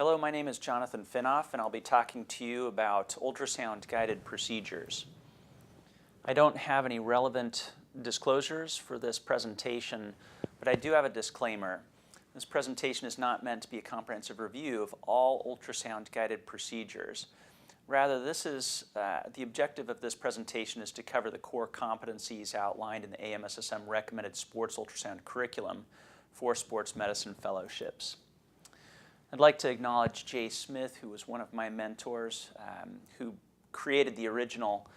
Hello, my name is Jonathan Finoff, and I'll be talking to you about ultrasound-guided procedures. I don't have any relevant disclosures for this presentation, but I do have a disclaimer. This presentation is not meant to be a comprehensive review of all ultrasound-guided procedures. Rather, the objective of this presentation is to cover the core competencies outlined in the AMSSM recommended sports ultrasound curriculum for sports medicine fellowships. I'd like to acknowledge Jay Smith, who was one of my mentors, who created the original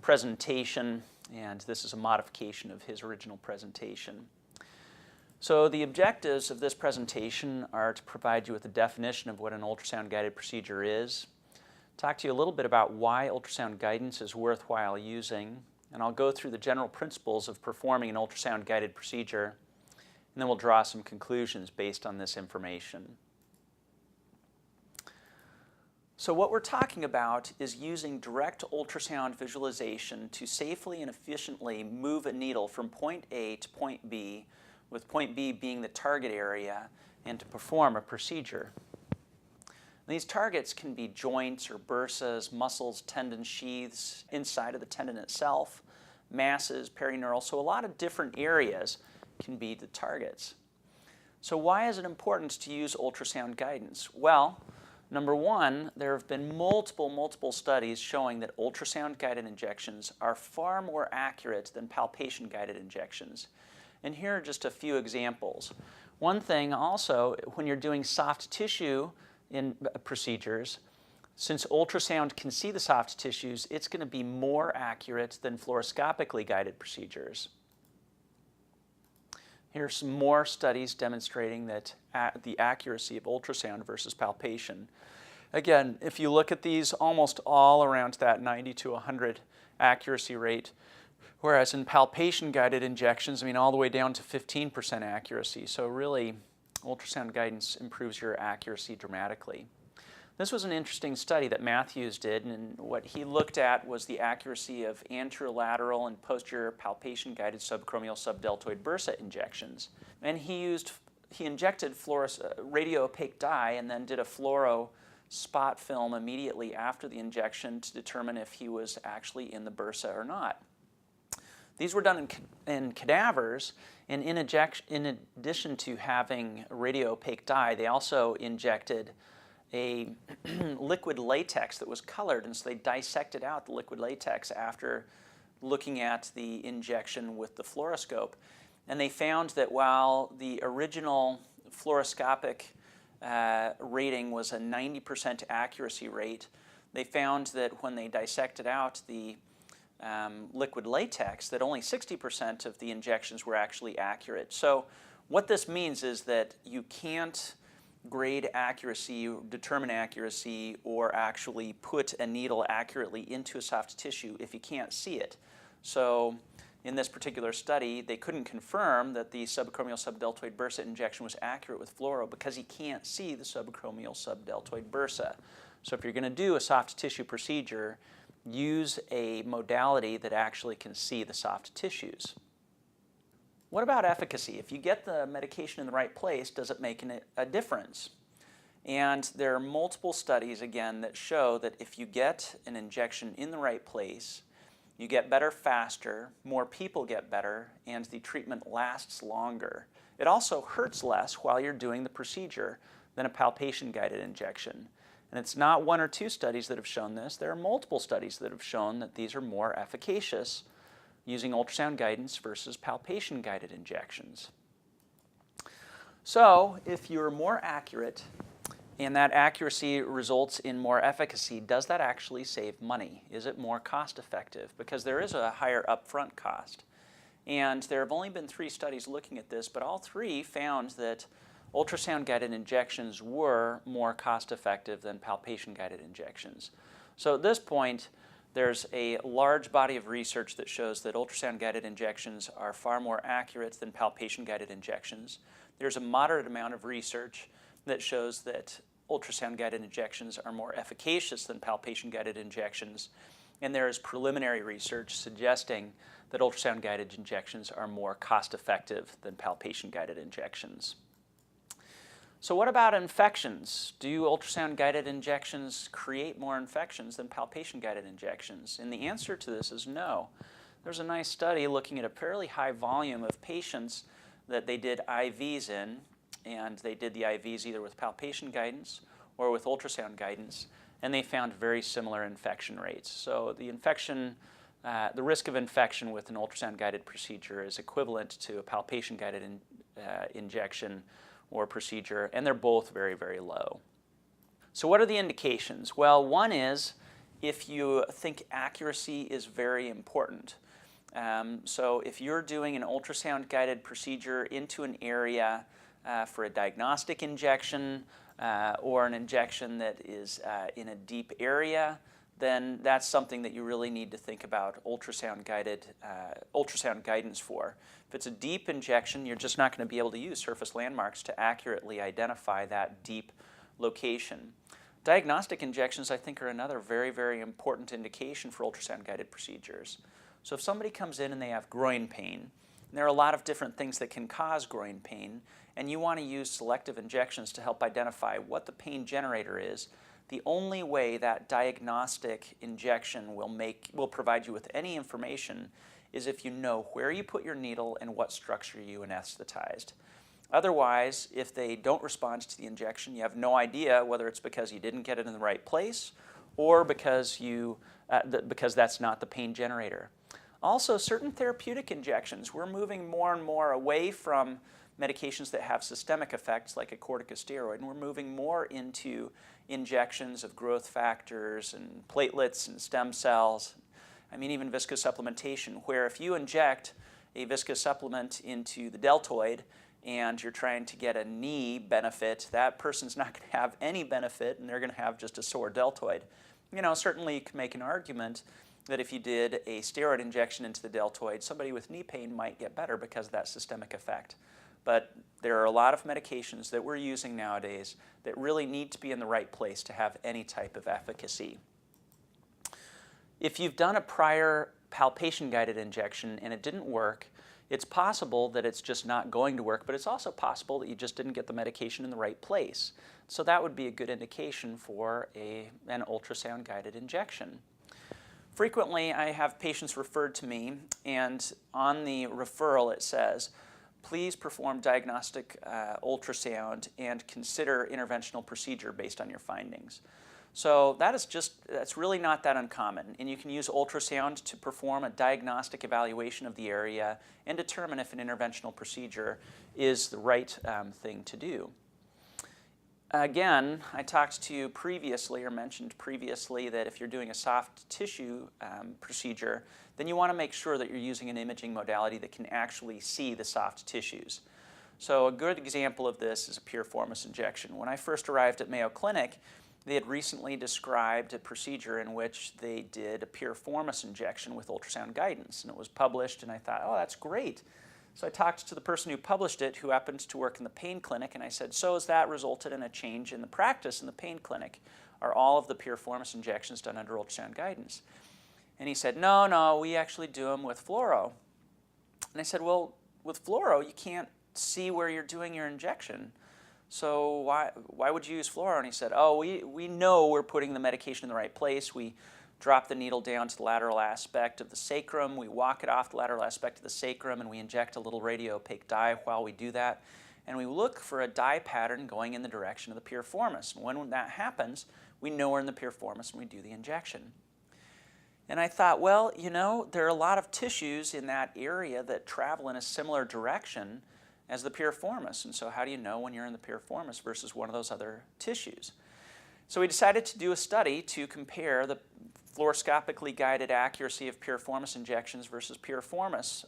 presentation, and this is a modification of his original presentation. So the objectives of this presentation are to provide you with a definition of what an ultrasound-guided procedure is, talk to you a little bit about why ultrasound guidance is worthwhile using, and I'll go through the general principles of performing an ultrasound-guided procedure, and then we'll draw some conclusions based on this information. So what we're talking about is using direct ultrasound visualization to safely and efficiently move a needle from point A to point B, with point B being the target area, and to perform a procedure. These targets can be joints or bursas, muscles, tendon sheaths, inside of the tendon itself, masses, perineural, so a lot of different areas can be the targets. So why is it important to use ultrasound guidance? Well, number one, there have been multiple studies showing that ultrasound-guided injections are far more accurate than palpation-guided injections. And here are just a few examples. One thing also, when you're doing soft tissue in procedures, since ultrasound can see the soft tissues, it's going to be more accurate than fluoroscopically guided procedures. Here are some more studies demonstrating that the accuracy of ultrasound versus palpation. Again, if you look at these, almost all around that 90 to 100 accuracy rate, whereas in palpation-guided injections, all the way down to 15% accuracy. So really, ultrasound guidance improves your accuracy dramatically. This was an interesting study that Matthews did, and what he looked at was the accuracy of anterolateral and posterior palpation-guided subacromial subdeltoid bursa injections. And he injected radio-opaque dye and then did a fluoro spot film immediately after the injection to determine if he was actually in the bursa or not. These were done in cadavers, and in addition to having radio-opaque dye, they also injected a liquid latex that was colored, and so they dissected out the liquid latex after looking at the injection with the fluoroscope. And they found that while the original fluoroscopic rating was a 90% accuracy rate, they found that when they dissected out the liquid latex, that only 60% of the injections were actually accurate. So what this means is that you can't grade accuracy, determine accuracy, or actually put a needle accurately into a soft tissue if you can't see it. So in this particular study, they couldn't confirm that the subacromial subdeltoid bursa injection was accurate with fluoro because you can't see the subacromial subdeltoid bursa. So if you're going to do a soft tissue procedure, use a modality that actually can see the soft tissues. What about efficacy? If you get the medication in the right place, does it make a difference? And there are multiple studies, again, that show that if you get an injection in the right place, you get better faster, more people get better, and the treatment lasts longer. It also hurts less while you're doing the procedure than a palpation-guided injection. And it's not one or two studies that have shown this. There are multiple studies that have shown that these are more efficacious using ultrasound guidance versus palpation-guided injections. So if you're more accurate and that accuracy results in more efficacy, does that actually save money? Is it more cost-effective? Because there is a higher upfront cost. And there have only been 3 studies looking at this, but all 3 found that ultrasound-guided injections were more cost-effective than palpation-guided injections. So at this point, there's a large body of research that shows that ultrasound-guided injections are far more accurate than palpation-guided injections. There's a moderate amount of research that shows that ultrasound-guided injections are more efficacious than palpation-guided injections. And there is preliminary research suggesting that ultrasound-guided injections are more cost-effective than palpation-guided injections. So what about infections? Do ultrasound-guided injections create more infections than palpation-guided injections? And the answer to this is no. There's a nice study looking at a fairly high volume of patients that they did IVs in, and they did the IVs either with palpation guidance or with ultrasound guidance, and they found very similar infection rates. So the risk of infection with an ultrasound-guided procedure is equivalent to a palpation-guided injection or procedure, and they're both very, very low. So what are the indications? Well, one is if you think accuracy is very important. So if you're doing an ultrasound-guided procedure into an area for a diagnostic injection or an injection that is in a deep area, then that's something that you really need to think about ultrasound guidance for. If it's a deep injection, you're just not going to be able to use surface landmarks to accurately identify that deep location. Diagnostic injections, I think, are another very, very important indication for ultrasound-guided procedures. So if somebody comes in and they have groin pain, and there are a lot of different things that can cause groin pain, and you want to use selective injections to help identify what the pain generator is, the only way that diagnostic injection will provide you with any information is if you know where you put your needle and what structure you anesthetized. Otherwise, if they don't respond to the injection, you have no idea whether it's because you didn't get it in the right place or because that's not the pain generator. Also, certain therapeutic injections, we're moving more and more away from medications that have systemic effects like a corticosteroid, and we're moving more into injections of growth factors and platelets and stem cells. I mean, even viscosupplementation, where if you inject a viscous supplement into the deltoid and you're trying to get a knee benefit, that person's not going to have any benefit and they're going to have just a sore deltoid. You know, certainly you can make an argument that if you did a steroid injection into the deltoid, somebody with knee pain might get better because of that systemic effect. But there are a lot of medications that we're using nowadays that really need to be in the right place to have any type of efficacy. If you've done a prior palpation-guided injection and it didn't work, it's possible that it's just not going to work, but it's also possible that you just didn't get the medication in the right place. So that would be a good indication for an ultrasound-guided injection. Frequently, I have patients referred to me, and on the referral it says, please perform diagnostic ultrasound and consider interventional procedure based on your findings. So that's really not that uncommon, and you can use ultrasound to perform a diagnostic evaluation of the area and determine if an interventional procedure is the right thing to do. Again, I talked to you previously, or mentioned previously, that if you're doing a soft tissue procedure, then you want to make sure that you're using an imaging modality that can actually see the soft tissues. So a good example of this is a piriformis injection. When I first arrived at Mayo Clinic, they had recently described a procedure in which they did a piriformis injection with ultrasound guidance, and it was published, and I thought, oh, that's great. So I talked to the person who published it, who happened to work in the pain clinic, and I said, so has that resulted in a change in the practice in the pain clinic? Are all of the piriformis injections done under ultrasound guidance? And he said, no, we actually do them with fluoro. And I said, well, with fluoro, you can't see where you're doing your injection. So why would you use fluoro? And he said, oh, we know we're putting the medication in the right place. We drop the needle down to the lateral aspect of the sacrum. We walk it off the lateral aspect of the sacrum, and we inject a little radio-opaque dye while we do that. And we look for a dye pattern going in the direction of the piriformis. And when that happens, we know we're in the piriformis and we do the injection. And I thought, well, you know, there are a lot of tissues in that area that travel in a similar direction as the piriformis. And so how do you know when you're in the piriformis versus one of those other tissues? So we decided to do a study to compare the fluoroscopically guided accuracy of piriformis injections versus versus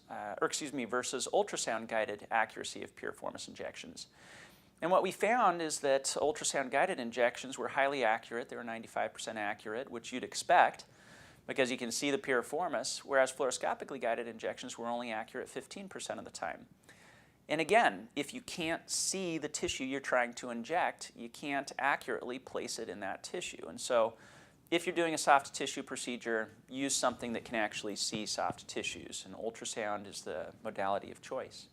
ultrasound guided accuracy of piriformis injections. And what we found is that ultrasound guided injections were highly accurate. They were 95% accurate, which you'd expect because you can see the piriformis, whereas fluoroscopically guided injections were only accurate 15% of the time. And again, if you can't see the tissue you're trying to inject, you can't accurately place it in that tissue. And so if you're doing a soft tissue procedure, use something that can actually see soft tissues, and ultrasound is the modality of choice.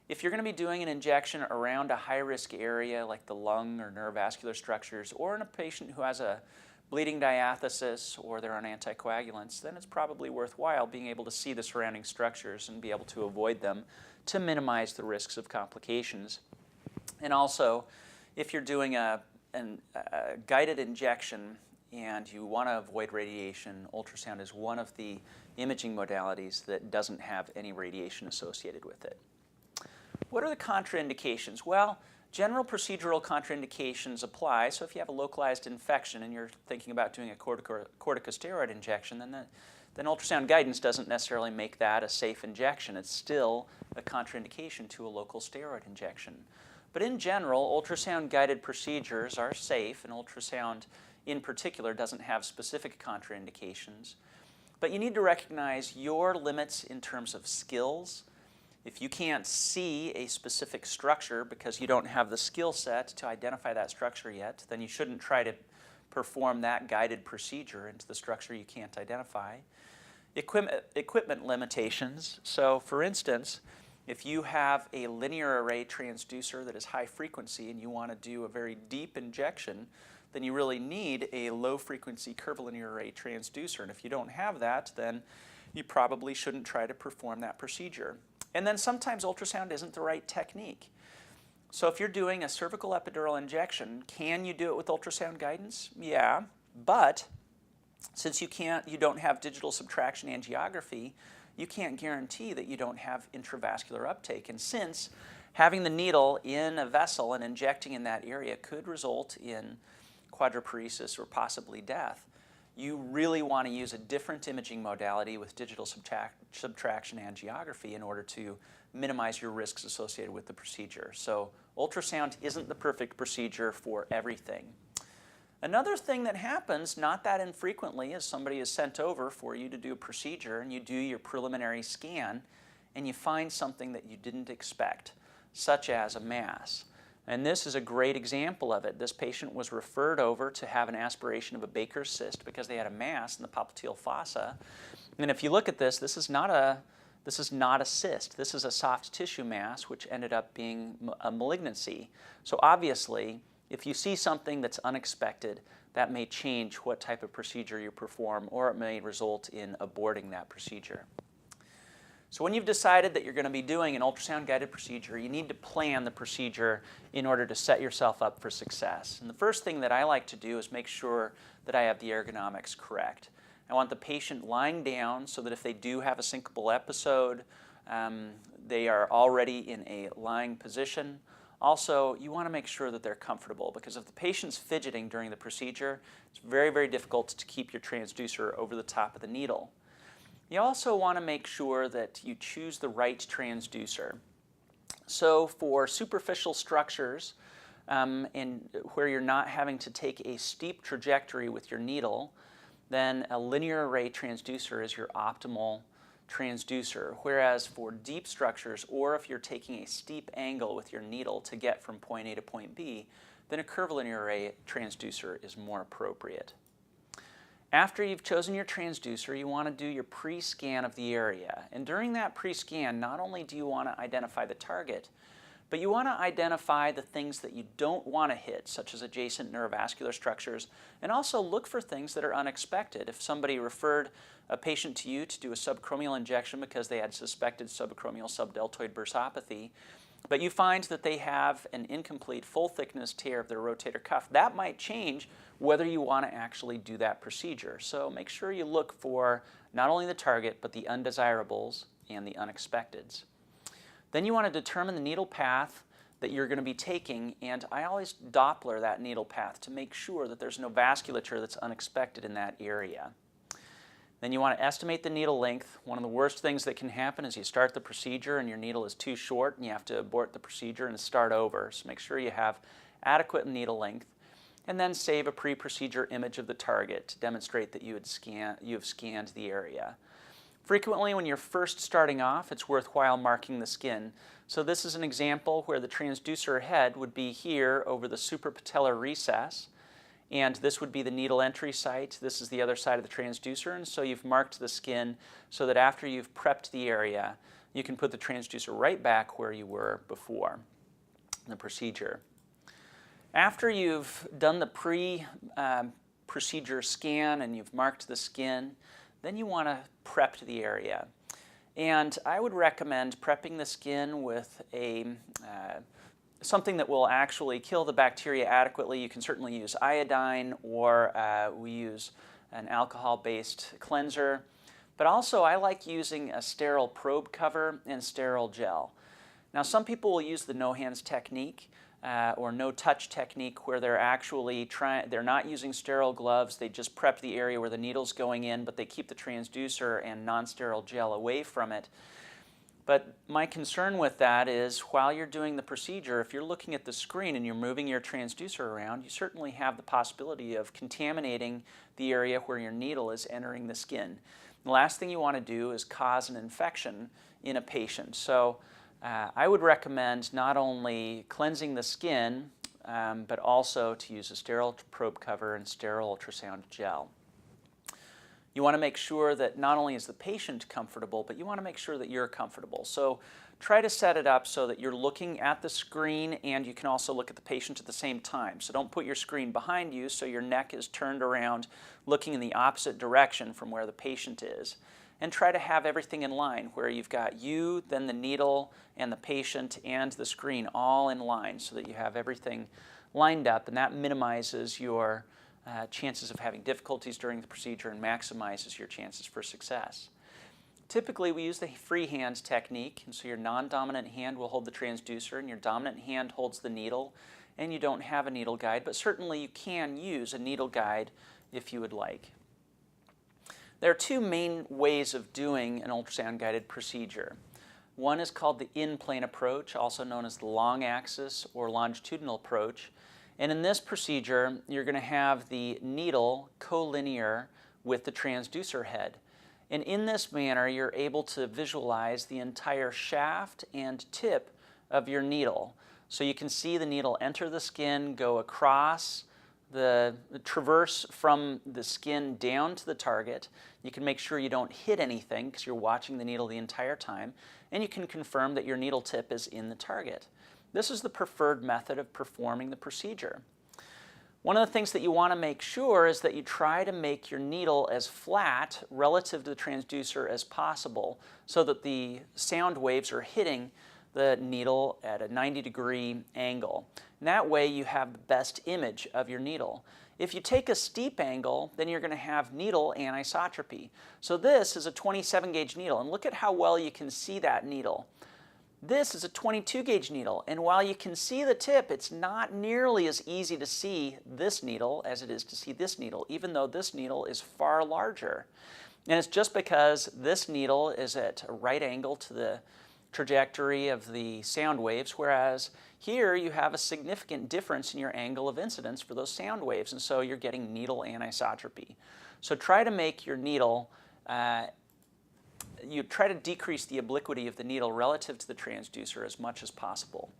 If you're going to be doing an injection around a high-risk area like the lung or neurovascular structures, or in a patient who has a bleeding diathesis or they're on anticoagulants, then it's probably worthwhile being able to see the surrounding structures and be able to avoid them to minimize the risks of complications. And also, if you're doing a guided injection and you want to avoid radiation, ultrasound is one of the imaging modalities that doesn't have any radiation associated with it. What are the contraindications? Well, general procedural contraindications apply. So if you have a localized infection and you're thinking about doing a corticosteroid injection, then ultrasound guidance doesn't necessarily make that a safe injection. It's still a contraindication to a local steroid injection. But in general, ultrasound-guided procedures are safe, and ultrasound in particular doesn't have specific contraindications. But you need to recognize your limits in terms of skills. If you can't see a specific structure because you don't have the skill set to identify that structure yet, then you shouldn't try to perform that guided procedure into the structure you can't identify. Equipment limitations. So for instance, if you have a linear array transducer that is high frequency and you want to do a very deep injection, then you really need a low frequency curvilinear array transducer. And if you don't have that, then you probably shouldn't try to perform that procedure. And then sometimes ultrasound isn't the right technique. So if you're doing a cervical epidural injection, can you do it with ultrasound guidance? Yeah, but since you don't have digital subtraction angiography, you can't guarantee that you don't have intravascular uptake. And since having the needle in a vessel and injecting in that area could result in quadriparesis or possibly death, you really want to use a different imaging modality with digital subtraction angiography in order to minimize your risks associated with the procedure. So ultrasound isn't the perfect procedure for everything. Another thing that happens, not that infrequently, is somebody is sent over for you to do a procedure and you do your preliminary scan and you find something that you didn't expect, such as a mass. And this is a great example of it. This patient was referred over to have an aspiration of a Baker's cyst because they had a mass in the popliteal fossa. And if you look at this, this is not a cyst. This is a soft tissue mass, which ended up being a malignancy. So obviously, if you see something that's unexpected, that may change what type of procedure you perform, or it may result in aborting that procedure. So when you've decided that you're going to be doing an ultrasound-guided procedure, you need to plan the procedure in order to set yourself up for success. And the first thing that I like to do is make sure that I have the ergonomics correct. I want the patient lying down so that if they do have a syncopal episode, they are already in a lying position. Also, you want to make sure that they're comfortable, because if the patient's fidgeting during the procedure, it's very, very difficult to keep your transducer over the top of the needle. You also want to make sure that you choose the right transducer. So for superficial structures, and where you're not having to take a steep trajectory with your needle, then a linear array transducer is your optimal transducer. Whereas for deep structures, or if you're taking a steep angle with your needle to get from point A to point B, then a curvilinear array transducer is more appropriate. After you've chosen your transducer, you want to do your pre-scan of the area. And during that pre-scan, not only do you want to identify the target, but you want to identify the things that you don't want to hit, such as adjacent neurovascular structures, and also look for things that are unexpected. If somebody referred a patient to you to do a subacromial injection because they had suspected subacromial subdeltoid bursopathy, but you find that they have an incomplete full-thickness tear of their rotator cuff, that might change whether you want to actually do that procedure. So make sure you look for not only the target, but the undesirables and the unexpecteds. Then you want to determine the needle path that you're going to be taking, and I always Doppler that needle path to make sure that there's no vasculature that's unexpected in that area. Then you want to estimate the needle length. One of the worst things that can happen is you start the procedure and your needle is too short and you have to abort the procedure and start over. So make sure you have adequate needle length, and then save a pre-procedure image of the target to demonstrate that you have scanned the area. Frequently, when you're first starting off, it's worthwhile marking the skin. So this is an example where the transducer head would be here over the suprapatellar recess, and this would be the needle entry site. This is the other side of the transducer, and so you've marked the skin so that after you've prepped the area, you can put the transducer right back where you were before the procedure. After you've done the pre-procedure scan and you've marked the skin, then you want to prep the area. And I would recommend prepping the skin with something that will actually kill the bacteria adequately. You can certainly use iodine, or we use an alcohol-based cleanser. But also I like using a sterile probe cover and sterile gel. Now some people will use the no-hands technique or no-touch technique, where they're not using sterile gloves. They just prep the area where the needle's going in, but they keep the transducer and non-sterile gel away from it. But my concern with that is, while you're doing the procedure, if you're looking at the screen and you're moving your transducer around, you certainly have the possibility of contaminating the area where your needle is entering the skin. The last thing you want to do is cause an infection in a patient. So I would recommend not only cleansing the skin, but also to use a sterile probe cover and sterile ultrasound gel. You want to make sure that not only is the patient comfortable, but you want to make sure that you're comfortable. So try to set it up so that you're looking at the screen and you can also look at the patient at the same time. So don't put your screen behind you so your neck is turned around looking in the opposite direction from where the patient is. And try to have everything in line, where you've got you, then the needle, and the patient, and the screen all in line, so that you have everything lined up, and that minimizes your chances of having difficulties during the procedure and maximizes your chances for success. Typically we use the free hands technique, and so your non-dominant hand will hold the transducer and your dominant hand holds the needle, and you don't have a needle guide, but certainly you can use a needle guide if you would like. There are two main ways of doing an ultrasound-guided procedure. One is called the in-plane approach, also known as the long axis or longitudinal approach. And in this procedure, you're going to have the needle collinear with the transducer head. And in this manner, you're able to visualize the entire shaft and tip of your needle. So you can see the needle enter the skin, go across the traverse from the skin down to the target. You can make sure you don't hit anything because you're watching the needle the entire time, and you can confirm that your needle tip is in the target. This is the preferred method of performing the procedure. One of the things that you want to make sure is that you try to make your needle as flat relative to the transducer as possible, so that the sound waves are hitting the needle at a 90-degree angle. And that way you have the best image of your needle. If you take a steep angle, then you're going to have needle anisotropy. So this is a 27-gauge needle, and look at how well you can see that needle. This is a 22-gauge needle, and while you can see the tip, it's not nearly as easy to see this needle as it is to see this needle, even though this needle is far larger. And it's just because this needle is at a right angle to the trajectory of the sound waves, whereas here you have a significant difference in your angle of incidence for those sound waves, and so you're getting needle anisotropy. So try to make your needle, you try to decrease the obliquity of the needle relative to the transducer as much as possible.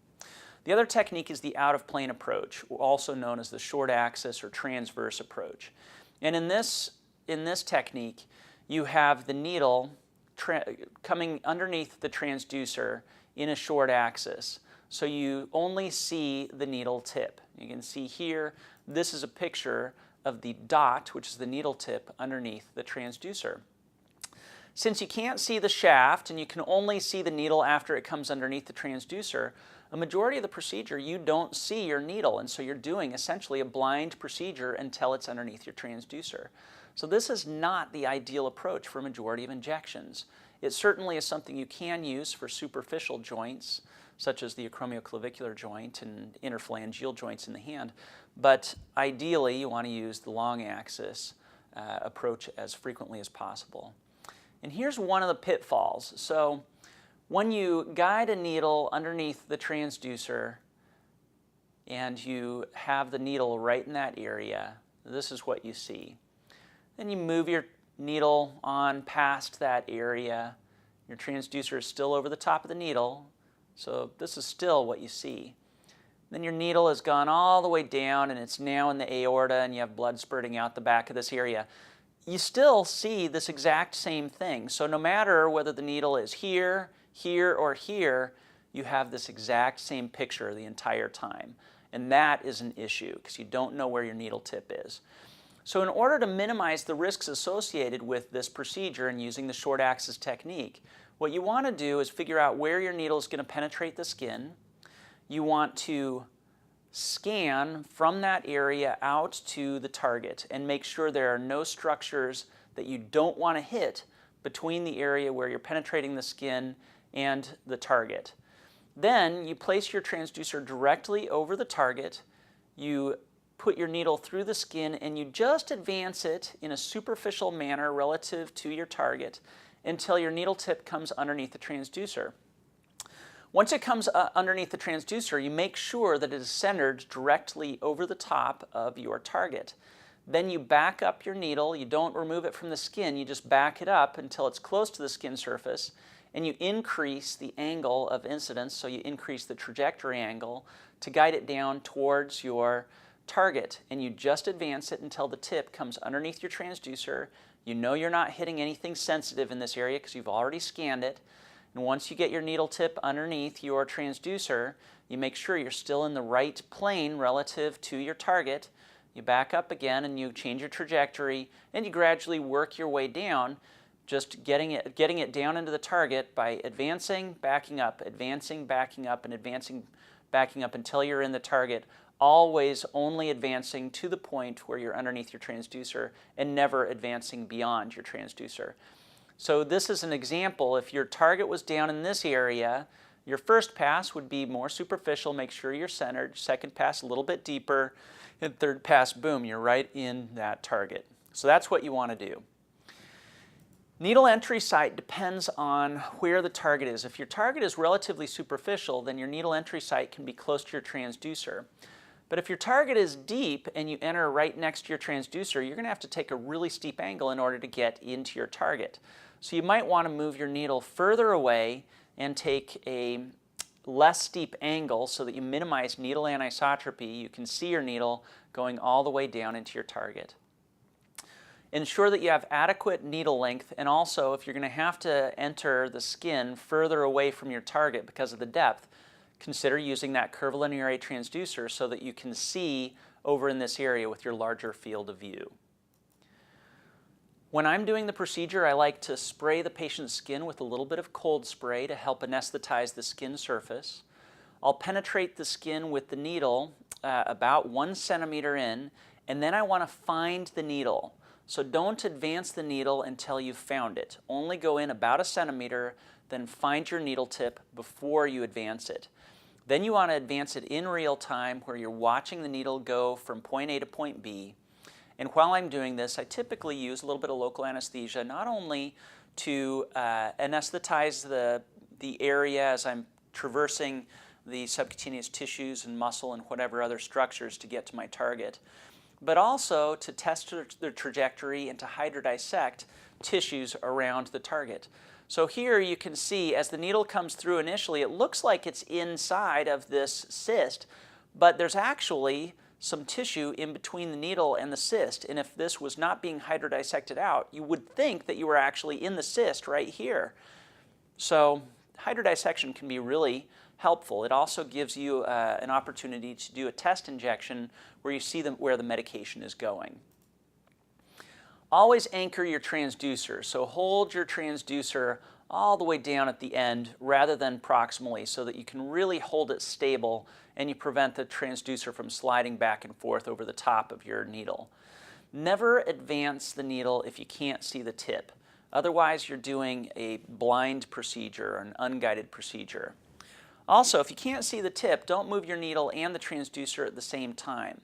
The other technique is the out-of-plane approach, also known as the short axis or transverse approach. And in this technique, you have the needle coming underneath the transducer in a short axis. So you only see the needle tip. You can see here, this is a picture of the dot, which is the needle tip underneath the transducer. Since you can't see the shaft and you can only see the needle after it comes underneath the transducer, a majority of the procedure you don't see your needle, and so you're doing essentially a blind procedure until it's underneath your transducer. So this is not the ideal approach for a majority of injections. It certainly is something you can use for superficial joints, such as the acromioclavicular joint and interphalangeal joints in the hand, but ideally you want to use the long axis approach as frequently as possible. And here's one of the pitfalls. So when you guide a needle underneath the transducer and you have the needle right in that area, this is what you see. Then you move your needle on past that area. Your transducer is still over the top of the needle, so this is still what you see. Then your needle has gone all the way down and it's now in the aorta and you have blood spurting out the back of this area. You still see this exact same thing. So no matter whether the needle is here, here or here, you have this exact same picture the entire time. And that is an issue because you don't know where your needle tip is. So in order to minimize the risks associated with this procedure and using the short axis technique, what you want to do is figure out where your needle is going to penetrate the skin. You want to scan from that area out to the target and make sure there are no structures that you don't want to hit between the area where you're penetrating the skin and the target. Then you place your transducer directly over the target. You put your needle through the skin and you just advance it in a superficial manner relative to your target until your needle tip comes underneath the transducer. Once it comes underneath the transducer, you make sure that it is centered directly over the top of your target. Then you back up your needle. You don't remove it from the skin. You just back it up until it's close to the skin surface, and you increase the angle of incidence, so you increase the trajectory angle to guide it down towards your target, and you just advance it until the tip comes underneath your transducer. You know you're not hitting anything sensitive in this area because you've already scanned it. And once you get your needle tip underneath your transducer, you make sure you're still in the right plane relative to your target. You back up again and you change your trajectory, and you gradually work your way down, just getting it down into the target by advancing, backing up, advancing, backing up, and advancing, backing up until you're in the target, always only advancing to the point where you're underneath your transducer and never advancing beyond your transducer. So this is an example. If your target was down in this area, your first pass would be more superficial, make sure you're centered. Second pass, a little bit deeper. And third pass, boom, you're right in that target. So that's what you want to do. Needle entry site depends on where the target is. If your target is relatively superficial, then your needle entry site can be close to your transducer. But if your target is deep and you enter right next to your transducer, you're going to have to take a really steep angle in order to get into your target. So you might want to move your needle further away and take a less steep angle so that you minimize needle anisotropy. You can see your needle going all the way down into your target. Ensure that you have adequate needle length, and also if you're going to have to enter the skin further away from your target because of the depth, consider using that curvilinear transducer so that you can see over in this area with your larger field of view. When I'm doing the procedure, I like to spray the patient's skin with a little bit of cold spray to help anesthetize the skin surface. I'll penetrate the skin with the needle about 1 centimeter in, and then I want to find the needle. So don't advance the needle until you've found it. Only go in about 1 centimeter, then find your needle tip before you advance it. Then you want to advance it in real time where you're watching the needle go from point A to point B. And while I'm doing this, I typically use a little bit of local anesthesia, not only to anesthetize the area as I'm traversing the subcutaneous tissues and muscle and whatever other structures to get to my target, but also to test the trajectory and to hydrodissect tissues around the target. So here you can see as the needle comes through initially, it looks like it's inside of this cyst, but there's actually some tissue in between the needle and the cyst. And if this was not being hydrodissected out, you would think that you were actually in the cyst right here. So hydrodissection can be really helpful. It also gives you an opportunity to do a test injection where you see where the medication is going. Always anchor your transducer. So hold your transducer all the way down at the end rather than proximally so that you can really hold it stable and you prevent the transducer from sliding back and forth over the top of your needle. Never advance the needle if you can't see the tip. Otherwise, you're doing a blind procedure or an unguided procedure. Also, if you can't see the tip, don't move your needle and the transducer at the same time.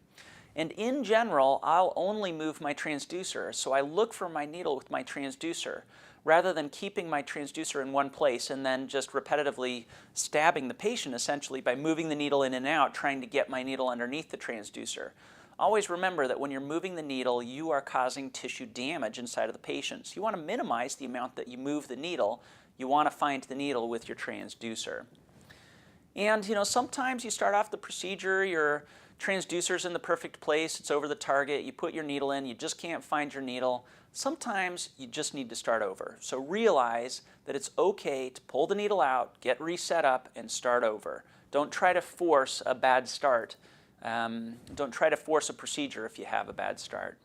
And in general, I'll only move my transducer, so I look for my needle with my transducer rather than keeping my transducer in one place and then just repetitively stabbing the patient essentially by moving the needle in and out, trying to get my needle underneath the transducer. Always remember that when you're moving the needle, you are causing tissue damage inside of the patient. So you want to minimize the amount that you move the needle. You want to find the needle with your transducer. And sometimes you start off the procedure, you're transducer's in the perfect place, it's over the target, you put your needle in, you just can't find your needle. Sometimes you just need to start over. So realize that it's okay to pull the needle out, get reset up, and start over. Don't try to force a bad start. Don't try to force a procedure if you have a bad start.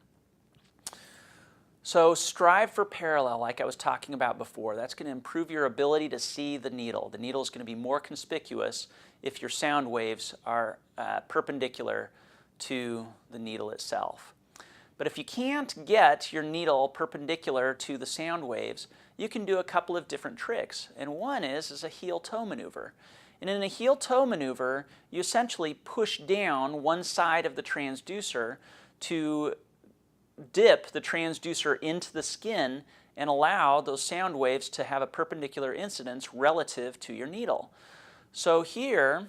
So strive for parallel, like I was talking about before. That's going to improve your ability to see the needle. The needle is going to be more conspicuous if your sound waves are perpendicular to the needle itself. But if you can't get your needle perpendicular to the sound waves, you can do a couple of different tricks. And one is a heel-toe maneuver. And in a heel-toe maneuver, you essentially push down one side of the transducer to dip the transducer into the skin and allow those sound waves to have a perpendicular incidence relative to your needle. So here,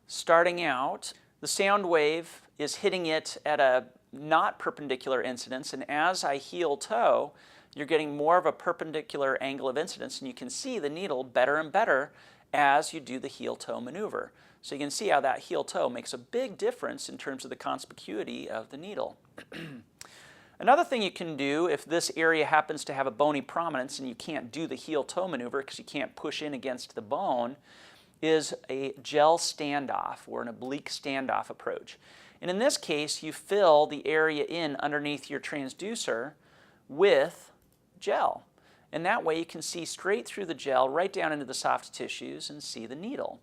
starting out, the sound wave is hitting it at a not perpendicular incidence, and as I heel-toe, you're getting more of a perpendicular angle of incidence, and you can see the needle better and better as you do the heel-toe maneuver. So you can see how that heel-toe makes a big difference in terms of the conspicuity of the needle. Another thing you can do if this area happens to have a bony prominence and you can't do the heel-toe maneuver because you can't push in against the bone is a gel standoff or an oblique standoff approach. And in this case, you fill the area in underneath your transducer with gel. And that way you can see straight through the gel right down into the soft tissues and see the needle.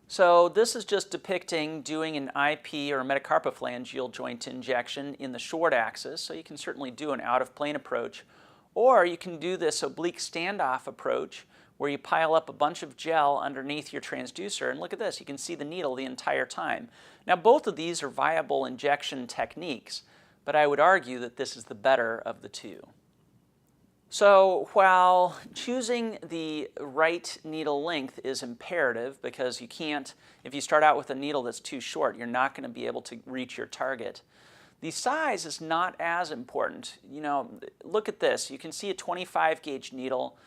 So this is just depicting doing an IP or a metacarpophalangeal joint injection in the short axis. So you can certainly do an out-of-plane approach. Or you can do this oblique standoff approach where you pile up a bunch of gel underneath your transducer. And look at this, you can see the needle the entire time. Now both of these are viable injection techniques, but I would argue that this is the better of the two. So while choosing the right needle length is imperative because you can't, if you start out with a needle that's too short, you're not going to be able to reach your target. The size is not as important. You know, look at this. You can see a 25 gauge needle,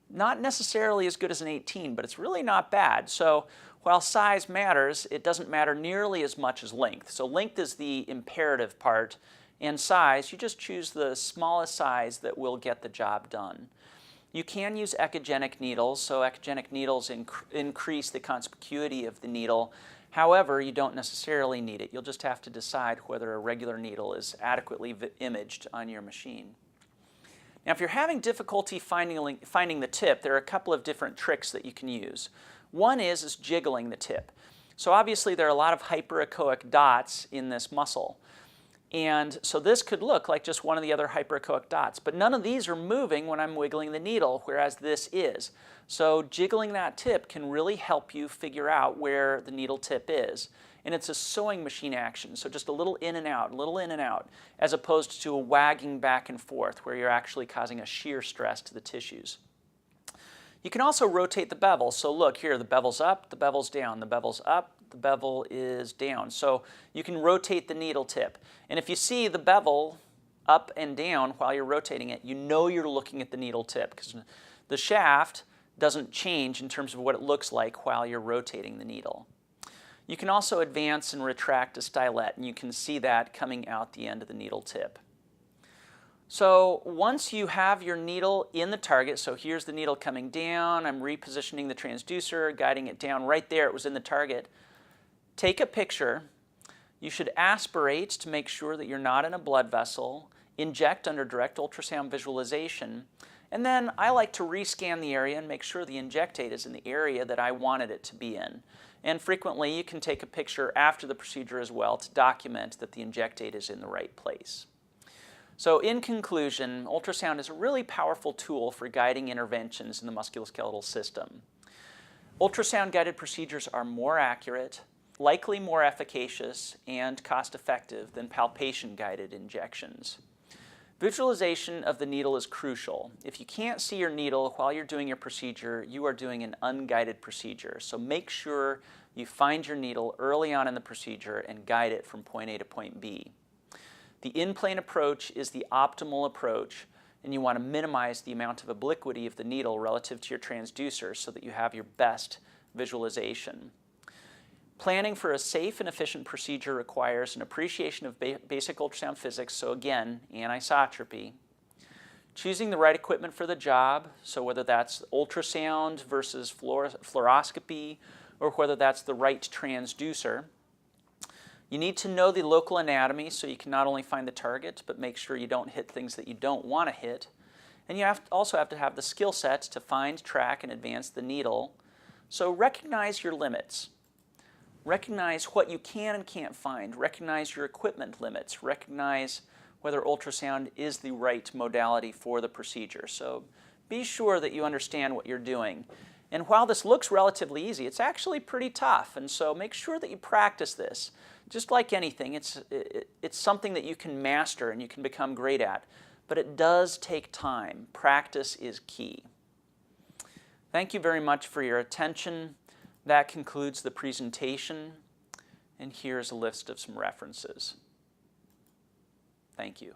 not necessarily as good as an 18, but it's really not bad. So while size matters, it doesn't matter nearly as much as length. So length is the imperative part. And size, you just choose the smallest size that will get the job done. You can use echogenic needles, so echogenic needles increase the conspicuity of the needle. However, you don't necessarily need it. You'll just have to decide whether a regular needle is adequately imaged on your machine. Now, if you're having difficulty finding the tip, there are a couple of different tricks that you can use. One is jiggling the tip. So obviously there are a lot of hyperechoic dots in this muscle. And so this could look like just one of the other hyperechoic dots, but none of these are moving when I'm wiggling the needle, whereas this is. So jiggling that tip can really help you figure out where the needle tip is. And it's a sewing machine action, so just a little in and out, a little in and out, as opposed to a wagging back and forth where you're actually causing a shear stress to the tissues. You can also rotate the bevel. So look here, the bevel's up, the bevel's down, the bevel's up, the bevel is down. So you can rotate the needle tip. And if you see the bevel up and down while you're rotating it, you know you're looking at the needle tip because the shaft doesn't change in terms of what it looks like while you're rotating the needle. You can also advance and retract a stylet, and you can see that coming out the end of the needle tip. So once you have your needle in the target, so here's the needle coming down, I'm repositioning the transducer, guiding it down right there, it was in the target. Take a picture. You should aspirate to make sure that you're not in a blood vessel, inject under direct ultrasound visualization, and then I like to rescan the area and make sure the injectate is in the area that I wanted it to be in. And frequently you can take a picture after the procedure as well to document that the injectate is in the right place. So in conclusion, ultrasound is a really powerful tool for guiding interventions in the musculoskeletal system. Ultrasound-guided procedures are more accurate, likely more efficacious, and cost-effective than palpation-guided injections. Visualization of the needle is crucial. If you can't see your needle while you're doing your procedure, you are doing an unguided procedure. So make sure you find your needle early on in the procedure and guide it from point A to point B. The in-plane approach is the optimal approach, and you want to minimize the amount of obliquity of the needle relative to your transducer so that you have your best visualization. Planning for a safe and efficient procedure requires an appreciation of basic ultrasound physics, so again, anisotropy. Choosing the right equipment for the job, so whether that's ultrasound versus fluoroscopy, or whether that's the right transducer. You need to know the local anatomy so you can not only find the target, but make sure you don't hit things that you don't want to hit. And you also have to have the skill sets to find, track, and advance the needle. So recognize your limits. Recognize what you can and can't find. Recognize your equipment limits. Recognize whether ultrasound is the right modality for the procedure. So be sure that you understand what you're doing. And while this looks relatively easy, it's actually pretty tough. And so make sure that you practice this. Just like anything, it's something that you can master and you can become great at. But it does take time. Practice is key. Thank you very much for your attention. That concludes the presentation. And here's a list of some references. Thank you.